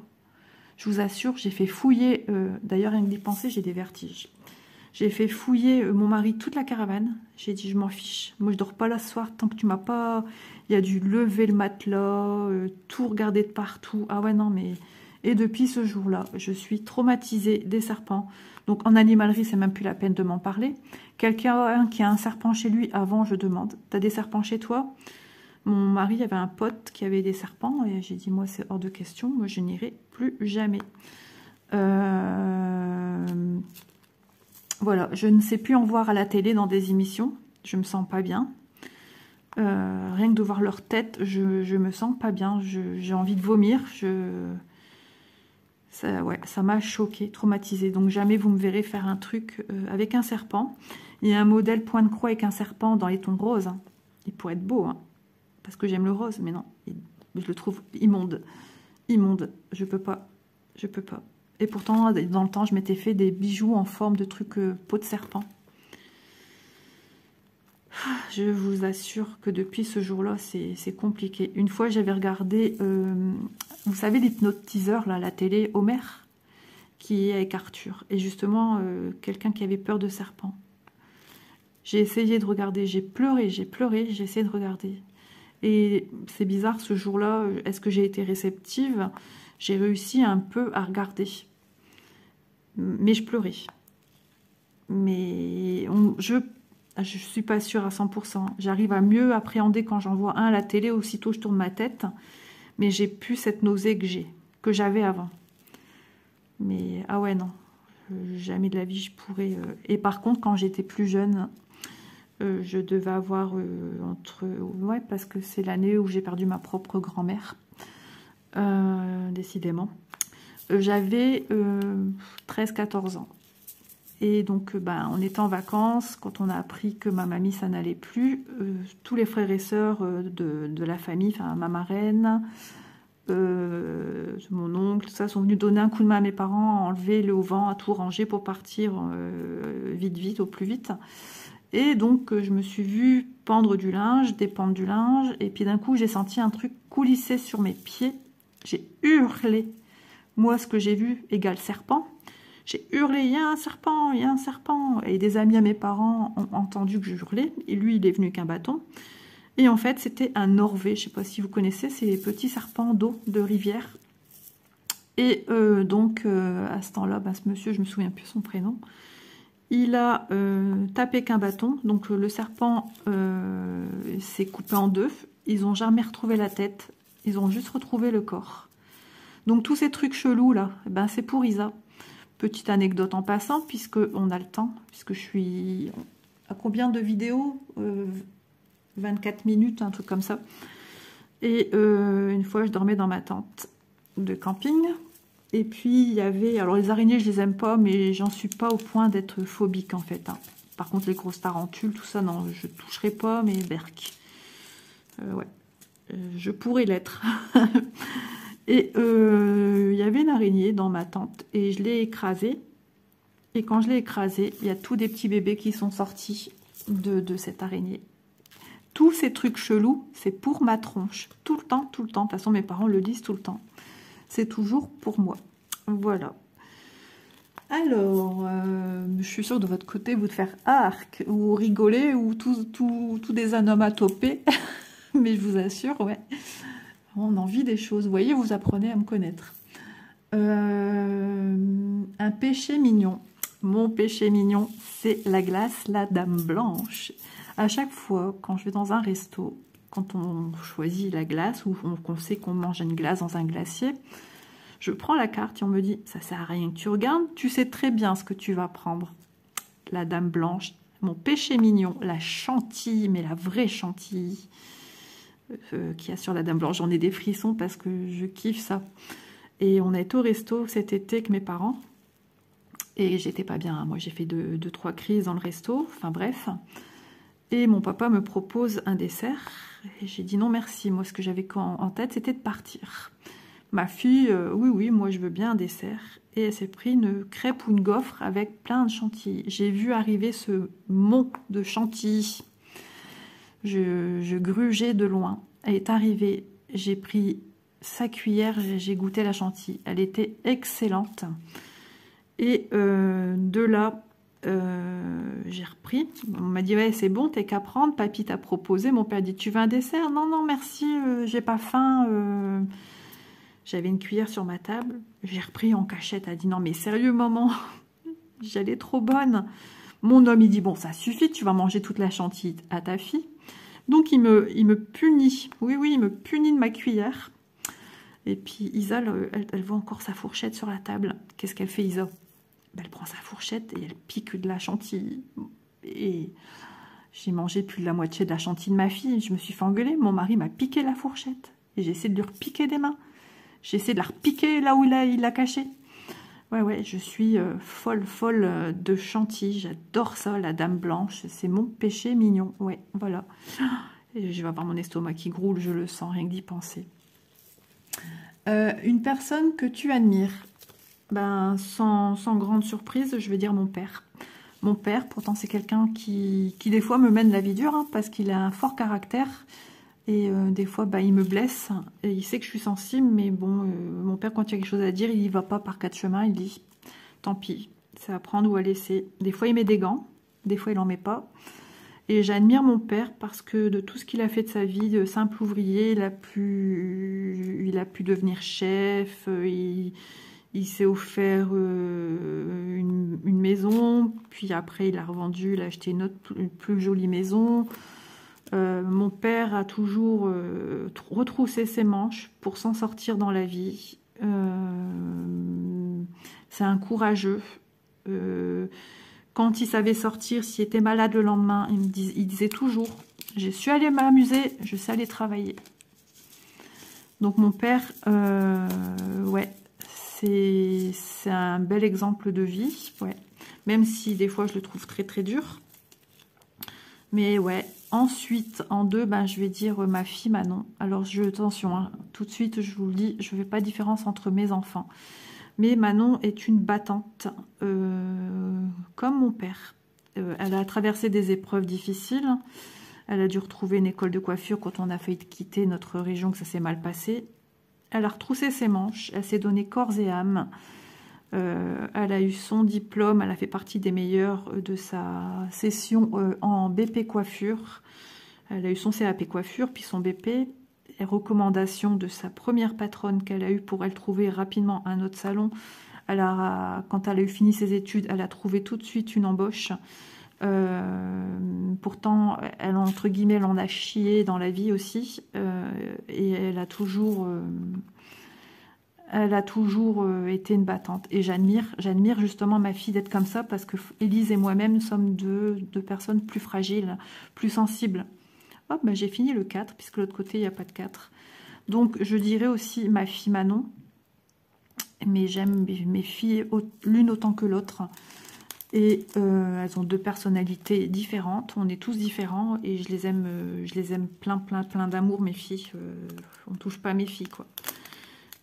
Je vous assure, j'ai fait fouiller, d'ailleurs, rien que d'y penser, j'ai des vertiges. J'ai fait fouiller mon mari toute la caravane. J'ai dit, je m'en fiche. Moi, je dors pas là ce soir tant que tu m'as pas... Il y a dû lever le matelas, tout regarder de partout. Ah ouais, non, mais... Et depuis ce jour-là, je suis traumatisée des serpents. Donc en animalerie, c'est même plus la peine de m'en parler. Quelqu'un qui a un serpent chez lui, avant, je demande, t'as des serpents chez toi? Mon mari avait un pote qui avait des serpents et j'ai dit, moi, c'est hors de question. Moi, je n'irai plus jamais. Voilà, je ne sais plus en voir à la télé dans des émissions. Je me sens pas bien. Rien que de voir leur tête, je me sens pas bien. J'ai envie de vomir. Ça m'a choquée, traumatisée. Donc jamais vous me verrez faire un truc avec un serpent. Il y a un modèle point de croix avec un serpent dans les tons roses. Hein. Il pourrait être beau, hein, parce que j'aime le rose, mais non, je le trouve immonde. Immonde, je peux pas. Je peux pas. Et pourtant, dans le temps, je m'étais fait des bijoux en forme de trucs peau de serpent. Je vous assure que depuis ce jour-là, c'est compliqué. Une fois, j'avais regardé, vous savez, l'hypnotiseur, là, la télé, Homer, qui est avec Arthur. Et justement, quelqu'un qui avait peur de serpents. J'ai essayé de regarder, j'ai pleuré, j'ai essayé de regarder. Et c'est bizarre, ce jour-là, est-ce que j'ai été réceptive? J'ai réussi un peu à regarder. Mais je pleurais. Mais je suis pas sûre à 100%. J'arrive à mieux appréhender quand j'en vois un à la télé, aussitôt je tourne ma tête. Mais j'ai plus cette nausée que j'avais avant. Mais, ah ouais, non. Jamais de la vie je pourrais... Et par contre, quand j'étais plus jeune, je devais avoir ouais, parce que c'est l'année où j'ai perdu ma propre grand-mère. Décidément. J'avais 13-14 ans. Et donc, on était en vacances. Quand on a appris que ma mamie, ça n'allait plus, tous les frères et sœurs de la famille, enfin ma marraine, mon oncle, tout ça, sont venus donner un coup de main à mes parents, à enlever le auvent, à tout ranger pour partir vite, au plus vite. Et donc, je me suis vue pendre du linge, dépendre du linge. Et puis d'un coup, j'ai senti un truc coulisser sur mes pieds. J'ai hurlé. Moi, ce que j'ai vu égale serpent. J'ai hurlé, il y a un serpent, il y a un serpent. Et des amis à mes parents ont entendu que je hurlais. Et lui, il est venu qu'un bâton. Et en fait, c'était un Norvé. Je ne sais pas si vous connaissez, ces petits serpents d'eau, de rivière. Et donc, à ce temps-là, bah, ce monsieur, je ne me souviens plus son prénom, il a tapé qu'un bâton. Donc, le serpent s'est coupé en deux. Ils n'ont jamais retrouvé la tête. Ils ont juste retrouvé le corps. Donc, tous ces trucs chelous, là, ben, c'est pour Isa. Petite anecdote en passant, puisque on a le temps, puisque je suis à combien de vidéos 24 minutes, un truc comme ça. Et une fois, je dormais dans ma tente de camping. Et puis, il y avait... Alors, les araignées, je les aime pas, mais j'en suis pas au point d'être phobique, en fait. Hein. Par contre, les grosses tarentules, tout ça, non, je toucherai pas, mais berk. Ouais, je pourrais l'être. Et il y avait une araignée dans ma tente et je l'ai écrasée. Et quand je l'ai écrasée, il y a tous des petits bébés qui sont sortis de cette araignée. Tous ces trucs chelous, c'est pour ma tronche. Tout le temps, tout le temps. De toute façon, mes parents le disent tout le temps. C'est toujours pour moi. Voilà. Alors, je suis sûre de votre côté, vous de faire arc, ou rigoler, ou tous des onomatopées. Mais je vous assure, ouais. On en vit des choses. Vous voyez, vous apprenez à me connaître. Un péché mignon. Mon péché mignon, c'est la glace, la dame blanche. À chaque fois, quand je vais dans un resto, quand on choisit la glace, ou qu'on sait qu'on mange une glace dans un glacier, je prends la carte et on me dit, ça sert à rien que tu regardes, tu sais très bien ce que tu vas prendre. La dame blanche, mon péché mignon, la chantilly, mais la vraie chantilly. Qu'il y a sur la dame blanche. J'en ai des frissons parce que je kiffe ça. Et on a été au resto cet été avec mes parents. Et j'étais pas bien. Moi, j'ai fait deux, trois crises dans le resto. Enfin, bref. Et mon papa me propose un dessert. Et j'ai dit non, merci. Moi, ce que j'avais en tête, c'était de partir. Ma fille, oui, moi, je veux bien un dessert. Et elle s'est pris une crêpe ou une gaufre avec plein de chantilly. J'ai vu arriver ce mont de chantilly. Je grugeais de loin. Elle est arrivée, j'ai pris sa cuillère, j'ai goûté la chantilly. Elle était excellente. Et de là, j'ai repris. On m'a dit, ouais, c'est bon, t'es qu'à prendre. Papy t'a proposé. Mon père a dit, tu veux un dessert? Non, non, merci, j'ai pas faim. J'avais une cuillère sur ma table. J'ai repris en cachette. Elle a dit, non, mais sérieux, maman, j'allais trop bonne. Mon homme, il dit, bon, ça suffit, tu vas manger toute la chantilly à ta fille. Donc, il me punit. Oui, il me punit de ma cuillère. Et puis, Isa, elle voit encore sa fourchette sur la table. Qu'est-ce qu'elle fait, Isa? Ben, elle prend sa fourchette et elle pique de la chantilly. Et j'ai mangé plus de la moitié de la chantilly de ma fille. Je me suis fait engueuler. Mon mari m'a piqué la fourchette. Et j'ai essayé de lui repiquer des mains. J'ai essayé de la repiquer là où il l'a cachée. Ouais, je suis folle de chantilly. J'adore ça, la dame blanche. C'est mon péché mignon. Ouais, voilà. Et je vais avoir mon estomac qui groule, je le sens, rien que d'y penser. Une personne que tu admires. Ben, sans grande surprise, je vais dire mon père. Mon père, pourtant, c'est quelqu'un qui des fois me mène la vie dure, hein, parce qu'il a un fort caractère. Et des fois, bah, il me blesse. Et il sait que je suis sensible, mais bon, mon père, quand il y a quelque chose à dire, il y va pas par quatre chemins. Il dit, tant pis, c'est à prendre ou à laisser. Des fois, il met des gants. Des fois, il en met pas. Et j'admire mon père parce que de tout ce qu'il a fait de sa vie, de simple ouvrier, il a pu devenir chef. Il s'est offert une maison. Puis après, il a revendu, il a acheté une plus jolie maison. Mon père a toujours retroussé ses manches pour s'en sortir dans la vie. C'est un courageux. Quand il savait sortir, s'il était malade le lendemain, il disait toujours, je suis allé m'amuser, je sais aller travailler. Donc mon père, ouais, c'est un bel exemple de vie, ouais. Même si des fois je le trouve très dur. Mais ouais, ensuite, en deux, ben, je vais dire ma fille Manon. Alors, attention, hein, tout de suite, je vous le dis, je ne fais pas de différence entre mes enfants. Mais Manon est une battante, comme mon père. Elle a traversé des épreuves difficiles. Elle a dû retrouver une école de coiffure quand on a failli quitter notre région, que ça s'est mal passé. Elle a retroussé ses manches, elle s'est donné corps et âme. Elle a eu son diplôme, elle a fait partie des meilleurs de sa session en BP coiffure. Elle a eu son CAP coiffure, puis son BP. Et recommandation de sa première patronne qu'elle a eue pour elle trouver rapidement un autre salon. Quand elle a eu fini ses études, elle a trouvé tout de suite une embauche. Pourtant, elle, entre guillemets, elle en a chié dans la vie aussi. Et elle a toujours été une battante. Et j'admire justement ma fille d'être comme ça parce que Élise et moi-même, nous sommes deux personnes plus fragiles, plus sensibles. Hop, ben j'ai fini le 4, puisque de l'autre côté, il n'y a pas de 4. Donc, je dirais aussi ma fille Manon. Mais j'aime mes filles l'une autant que l'autre. Et elles ont deux personnalités différentes. On est tous différents et je les aime plein d'amour, mes filles. On ne touche pas à mes filles, quoi.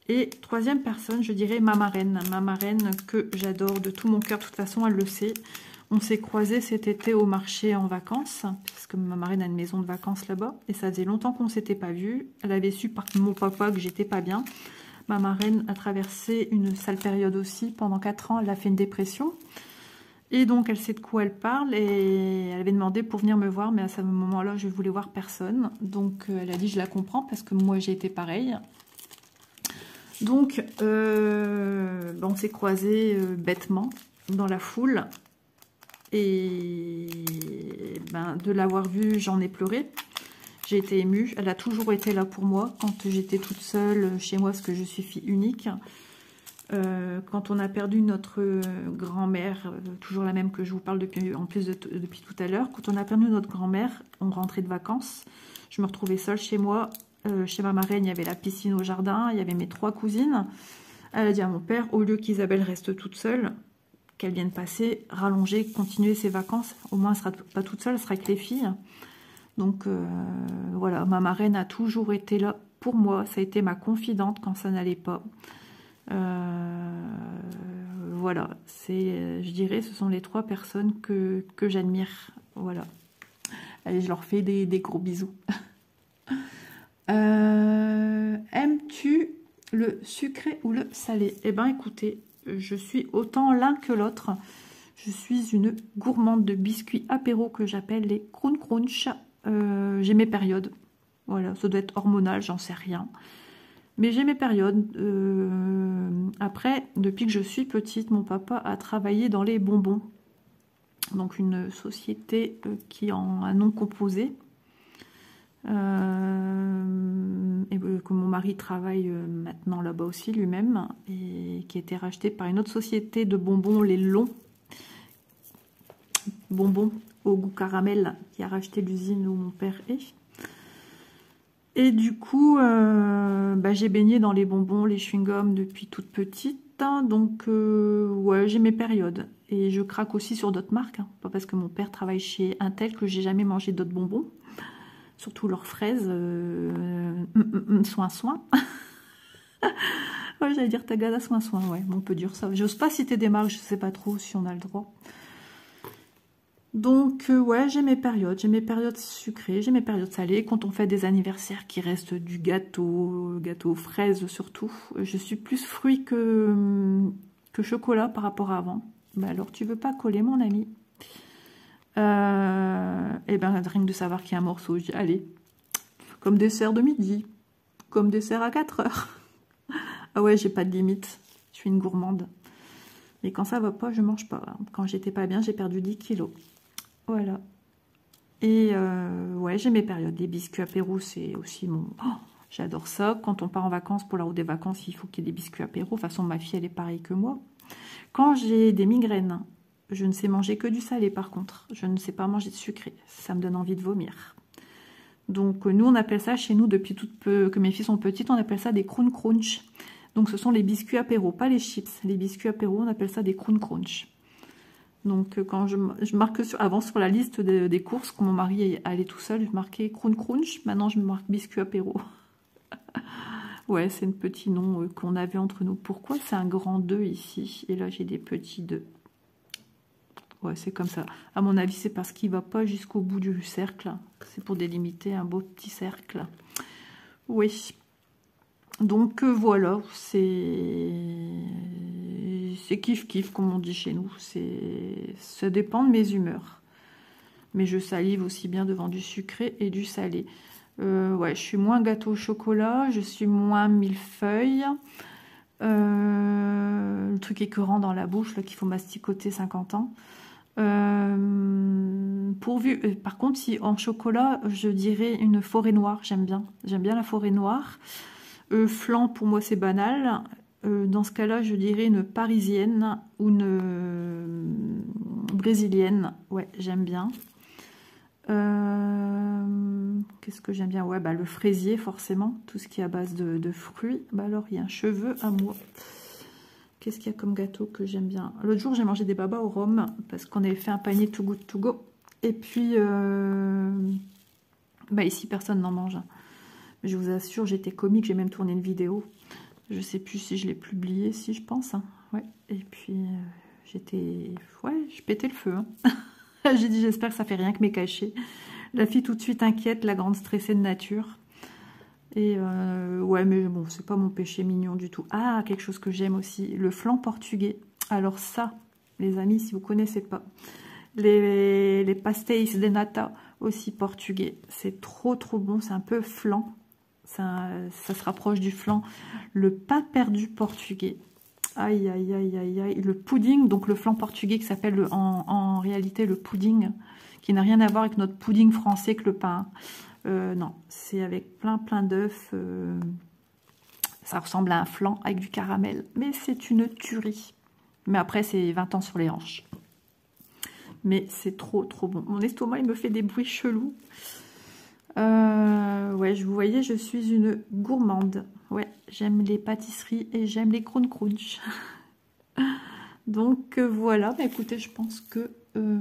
Et troisième personne, je dirais ma marraine. Ma marraine que j'adore de tout mon cœur. De toute façon, elle le sait. On s'est croisés cet été au marché en vacances, parce que ma marraine a une maison de vacances là-bas, et ça faisait longtemps qu'on ne s'était pas vus. Elle avait su par mon papa que j'étais pas bien. Ma marraine a traversé une sale période aussi. Pendant 4 ans, elle a fait une dépression. Et donc, elle sait de quoi elle parle, et elle avait demandé pour venir me voir, mais à ce moment-là, je voulais voir personne. Donc, elle a dit, je la comprends, parce que moi, j'ai été pareil. Donc, on s'est croisés bêtement dans la foule. Et de l'avoir vue, j'en ai pleuré. J'ai été émue. Elle a toujours été là pour moi quand j'étais toute seule chez moi, parce que je suis fille unique. Quand on a perdu notre grand-mère, toujours la même que je vous parle depuis tout à l'heure, quand on a perdu notre grand-mère, on rentrait de vacances. Je me retrouvais seule chez moi. Chez ma marraine, il y avait la piscine au jardin, il y avait mes 3 cousines. Elle a dit à mon père, au lieu qu'Isabelle reste toute seule, qu'elle vienne passer, rallonger, continuer ses vacances. Au moins, elle ne sera pas toute seule, elle sera avec les filles. Donc, voilà, ma marraine a toujours été là pour moi. Ça a été ma confidente quand ça n'allait pas. Voilà, je dirais, ce sont les 3 personnes que j'admire. Voilà. Allez, je leur fais des gros bisous. Aimes-tu le sucré ou le salé? Eh bien, écoutez, je suis autant l'un que l'autre. Je suis une gourmande de biscuits apéro que j'appelle les Crunch Crunch. J'ai mes périodes. Voilà, ça doit être hormonal, j'en sais rien. Mais j'ai mes périodes. Après, depuis que je suis petite, mon papa a travaillé dans les bonbons. Donc une société qui a un nom composé. Et que mon mari travaille maintenant là-bas aussi lui-même. Et qui a été racheté par une autre société de bonbons, les Longs. Bonbons au goût caramel, qui a racheté l'usine où mon père est. Et du coup, j'ai baigné dans les bonbons, les chewing-gums depuis toute petite. Hein, donc, ouais, j'ai mes périodes. Et je craque aussi sur d'autres marques. Hein, pas parce que mon père travaille chez Intel que j'ai jamais mangé d'autres bonbons. Surtout leurs fraises. Soin. Ouais, j'allais dire Tagada soin. Ouais, on peut dire ça. J'ose pas citer des marques, je sais pas trop si on a le droit. Donc, ouais, j'ai mes périodes. J'ai mes périodes sucrées, j'ai mes périodes salées. Quand on fait des anniversaires qui restent du gâteau aux fraises surtout, je suis plus fruit que chocolat par rapport à avant. Bah alors, tu veux pas coller, mon ami? Et ben, rien que de savoir qu'il y a un morceau, je dis, allez, comme dessert de midi, comme dessert à 4 heures. Ah ouais, j'ai pas de limite. Je suis une gourmande. Mais quand ça va pas, je mange pas. Quand j'étais pas bien, j'ai perdu 10 kilos. Voilà. Et ouais, j'ai mes périodes. Les biscuits apéro, c'est aussi mon... Oh, j'adore ça. Quand on part en vacances, pour la route des vacances, il faut qu'il y ait des biscuits apéro. De toute façon, ma fille, elle est pareille que moi. Quand j'ai des migraines, je ne sais manger que du salé, par contre. Je ne sais pas manger de sucré. Ça me donne envie de vomir. Donc, nous, on appelle ça, chez nous, depuis que mes filles sont petites, on appelle ça des Crunch Crunch. Donc, ce sont les biscuits apéro, pas les chips. Les biscuits apéro, on appelle ça des Crunch Crunch. Donc, quand je marque avant sur la liste des courses, quand mon mari allait tout seul, je marquais Crunch Crunch. Maintenant, je me marque biscuit apéro. Ouais, c'est un petit nom qu'on avait entre nous. Pourquoi c'est un grand 2 ici? Et là, j'ai des petits 2. Ouais, c'est comme ça. À mon avis, c'est parce qu'il ne va pas jusqu'au bout du cercle. C'est pour délimiter un beau petit cercle. Oui. Donc voilà, c'est kiff-kiff comme on dit chez nous. Ça dépend de mes humeurs. Mais je salive aussi bien devant du sucré et du salé. Ouais, je suis moins gâteau au chocolat, je suis moins millefeuille. Le truc écœurant dans la bouche, là, qu'il faut masticoter 50 ans. Par contre, si en chocolat, je dirais une forêt noire, j'aime bien. J'aime bien la forêt noire. Flan, pour moi, c'est banal. Dans ce cas-là, je dirais une parisienne ou une brésilienne. Ouais, j'aime bien. Qu'est-ce que j'aime bien? Ouais, bah, le fraisier, forcément. Tout ce qui est à base de fruits. Bah, alors, il y a un cheveu à moi. Qu'est-ce qu'il y a comme gâteau que j'aime bien? L'autre jour, j'ai mangé des babas au rhum parce qu'on avait fait un panier Too Good To Go. Et puis, bah, ici, personne n'en mange. Mais je vous assure, j'étais comique. J'ai même tourné une vidéo. Je sais plus si je l'ai publiée, si je pense. Hein. Ouais. Et puis, j'étais... Ouais, je pétais le feu. Hein. J'ai dit, j'espère que ça fait rien que mes cachets. La fille tout de suite inquiète, la grande stressée de nature. Et ouais, mais bon, c'est pas mon péché mignon du tout. Ah, quelque chose que j'aime aussi, le flan portugais. Alors ça, les amis, si vous connaissez pas, les pastéis de nata aussi portugais. C'est trop bon, c'est un peu flan. Ça se rapproche du flan. Le pain perdu portugais. Aïe, aïe, aïe, aïe, aïe. Le pudding, donc le flan portugais qui s'appelle en réalité le pudding, qui n'a rien à voir avec notre pudding français que le pain. Non, c'est avec plein d'œufs. Ça ressemble à un flan avec du caramel. Mais c'est une tuerie. Mais après, c'est 20 ans sur les hanches. Mais c'est trop bon. Mon estomac, il me fait des bruits chelous. Ouais, vous voyez, je suis une gourmande. Ouais, j'aime les pâtisseries et j'aime les crunch. Donc voilà, bah, écoutez, je pense que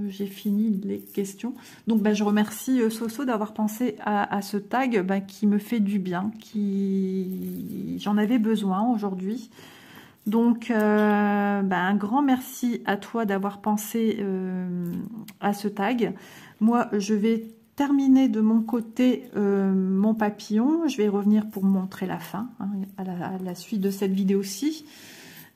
j'ai fini les questions. Donc bah, je remercie Soso d'avoir pensé à ce tag bah, qui me fait du bien, j'en avais besoin aujourd'hui. Donc bah, un grand merci à toi d'avoir pensé à ce tag. Moi, je vais terminer de mon côté mon papillon. Je vais revenir pour montrer la fin, hein, à la suite de cette vidéo-ci.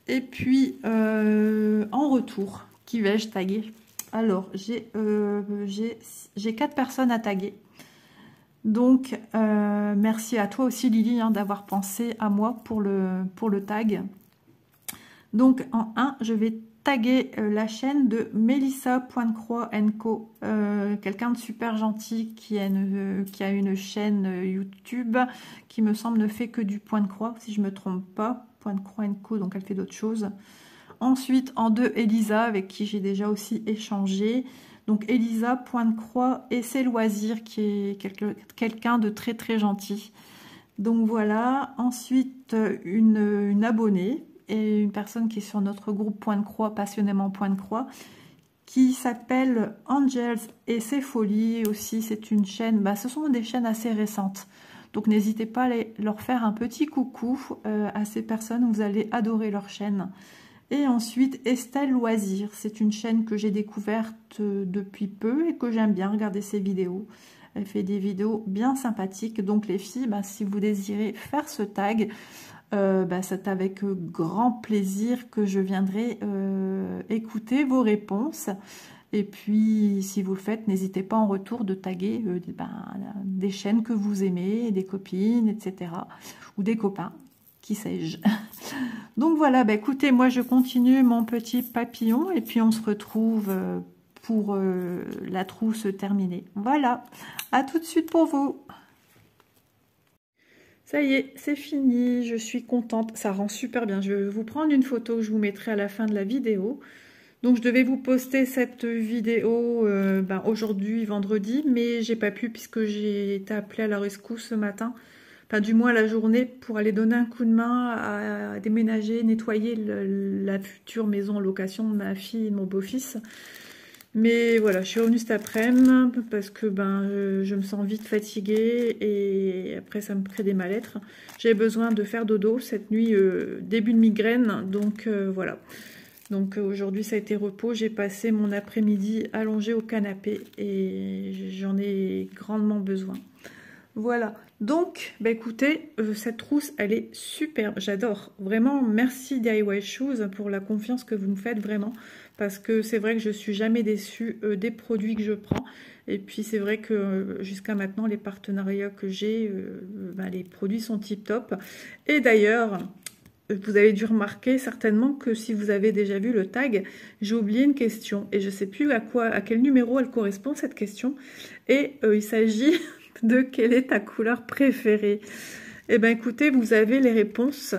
Et puis, en retour, qui vais-je taguer? Alors, j'ai 4 personnes à taguer. Donc, merci à toi aussi, Lily, hein, d'avoir pensé à moi pour le tag. Donc, en 1, je vais taguer la chaîne de Melissa Pointe-Croix Co. Quelqu'un de super gentil qui a une chaîne YouTube qui me semble ne fait que du Pointe-Croix, si je ne me trompe pas. Pointe-Croix Co, donc elle fait d'autres choses. Ensuite, en 2, Elisa, avec qui j'ai déjà aussi échangé. Donc Elisa Pointe-Croix et ses loisirs, qui est quelqu'un de très gentil. Donc voilà. Ensuite, une abonnée et une personne qui est sur notre groupe Pointe-Croix, passionnément Pointe-Croix, qui s'appelle Angels et ses folies aussi. C'est une chaîne, bah, ce sont des chaînes assez récentes. Donc n'hésitez pas à leur faire un petit coucou à ces personnes, vous allez adorer leur chaîne. Et ensuite Estelle Loisir, c'est une chaîne que j'ai découverte depuis peu et que j'aime bien regarder ses vidéos. Elle fait des vidéos bien sympathiques, donc les filles, bah, si vous désirez faire ce tag, bah, c'est avec grand plaisir que je viendrai écouter vos réponses. Et puis, si vous le faites, n'hésitez pas en retour de taguer des chaînes que vous aimez, des copines, etc. Ou des copains, qui sais-je. Donc voilà, bah, écoutez, moi je continue mon petit papillon et puis on se retrouve pour la trousse terminée. Voilà, à tout de suite pour vous. Ça y est, c'est fini, je suis contente, ça rend super bien. Je vais vous prendre une photo que je vous mettrai à la fin de la vidéo. Donc je devais vous poster cette vidéo aujourd'hui, vendredi, mais j'ai pas pu puisque j'ai été appelée à la rescousse ce matin. Enfin du moins la journée pour aller donner un coup de main à déménager, nettoyer la future maison en location de ma fille et de mon beau-fils. Mais voilà, je suis revenue cet après-midi parce que je me sens vite fatiguée et après ça me crée des mal-être. J'ai besoin de faire dodo cette nuit, début de migraine, donc voilà. Donc aujourd'hui ça a été repos, j'ai passé mon après-midi allongée au canapé et j'en ai grandement besoin. Voilà, donc bah écoutez, cette trousse elle est superbe, j'adore, vraiment merci DIY Shoes pour la confiance que vous me faites vraiment, parce que c'est vrai que je suis jamais déçue des produits que je prends, et puis c'est vrai que jusqu'à maintenant les partenariats que j'ai, bah, les produits sont tip top, et d'ailleurs vous avez dû remarquer certainement que si vous avez déjà vu le tag, j'ai oublié une question, et je sais plus à quel numéro elle correspond cette question, et il s'agit de quelle est ta couleur préférée. Eh bien écoutez, vous avez les réponses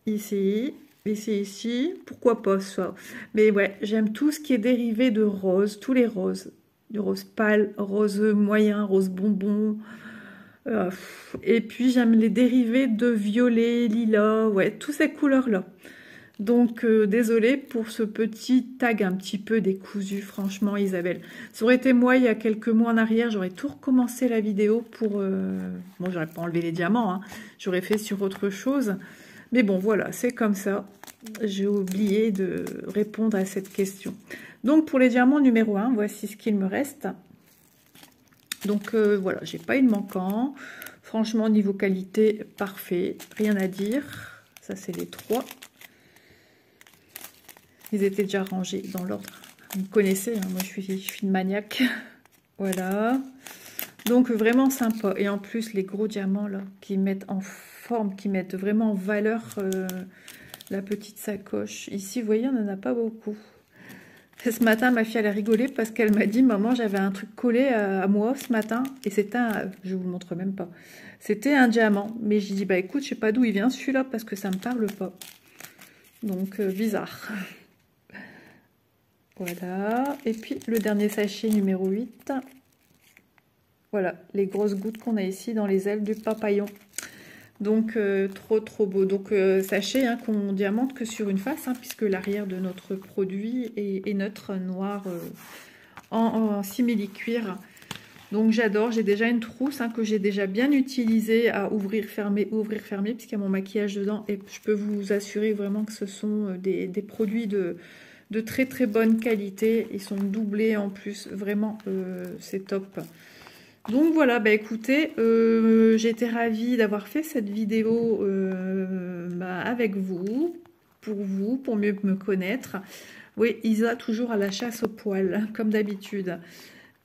ici, ici, pourquoi pas ça. Mais ouais, j'aime tout ce qui est dérivé de rose, tous les roses. Du rose pâle, rose moyen, rose bonbon. Et puis j'aime les dérivés de violet, lilas, ouais, toutes ces couleurs-là. Donc, désolée pour ce petit tag un petit peu décousu, franchement, Isabelle. Ça aurait été moi, il y a quelques mois en arrière, j'aurais tout recommencé la vidéo pour... Bon, j'aurais pas enlevé les diamants, hein. J'aurais fait sur autre chose. Mais bon, voilà, c'est comme ça. J'ai oublié de répondre à cette question. Donc, pour les diamants numéro 1, voici ce qu'il me reste. Donc, voilà, j'ai pas eu de manquant. Franchement, niveau qualité, parfait. Rien à dire. Ça, c'est les 3. Ils étaient déjà rangés dans l'ordre. Vous me connaissez, hein, moi je suis une maniaque. Voilà. Donc vraiment sympa. Et en plus, les gros diamants là, qui mettent en forme, qui mettent vraiment en valeur la petite sacoche. Ici, vous voyez, on n'en a pas beaucoup. Ce matin, ma fille, elle a rigolé parce qu'elle m'a dit, maman, j'avais un truc collé à moi ce matin. Et c'était un... Je vous le montre même pas. C'était un diamant. Mais j'ai dit, bah écoute, je sais pas d'où il vient celui-là parce que ça me parle pas. Donc, bizarre. Voilà, et puis le dernier sachet numéro 8. Voilà, les grosses gouttes qu'on a ici dans les ailes du papillon. Donc, trop beau. Donc, sachez hein, qu'on diamante que sur une face, hein, puisque l'arrière de notre produit est neutre, noir, en simili-cuir. Donc, j'adore. J'ai déjà une trousse hein, que j'ai déjà bien utilisée à ouvrir, fermer, puisqu'il y a mon maquillage dedans. Et je peux vous assurer vraiment que ce sont des produits de très bonne qualité. Ils sont doublés en plus, vraiment c'est top. Donc voilà, bah écoutez, j'ai été ravie d'avoir fait cette vidéo avec vous, pour mieux me connaître. Oui, Isa toujours à la chasse aux poils, comme d'habitude.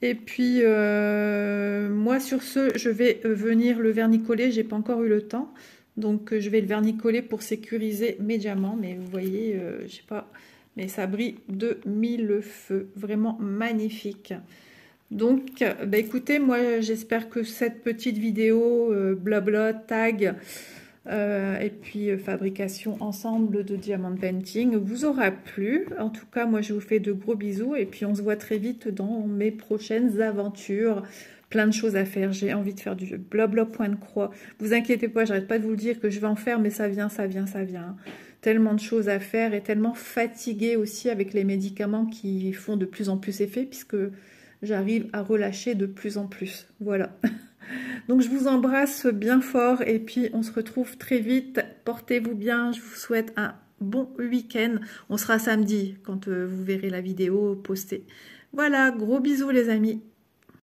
Et puis moi sur ce, je vais venir le vernicoller, j'ai pas encore eu le temps. Donc je vais le vernicoller pour sécuriser mes diamants, mais vous voyez, je sais pas... Mais ça brille de mille feux, vraiment magnifique. Donc, bah écoutez, moi j'espère que cette petite vidéo, blabla, tag, et puis fabrication ensemble de diamant painting vous aura plu. En tout cas, moi je vous fais de gros bisous et puis on se voit très vite dans mes prochaines aventures. Plein de choses à faire, j'ai envie de faire du blabla point de croix. Vous inquiétez pas, j'arrête pas de vous le dire que je vais en faire, mais ça vient. Tellement de choses à faire et tellement fatiguée aussi avec les médicaments qui font de plus en plus effet puisque j'arrive à relâcher de plus en plus. Voilà. Donc je vous embrasse bien fort et puis on se retrouve très vite. Portez-vous bien, je vous souhaite un bon week-end. On sera samedi quand vous verrez la vidéo postée. Voilà, gros bisous les amis.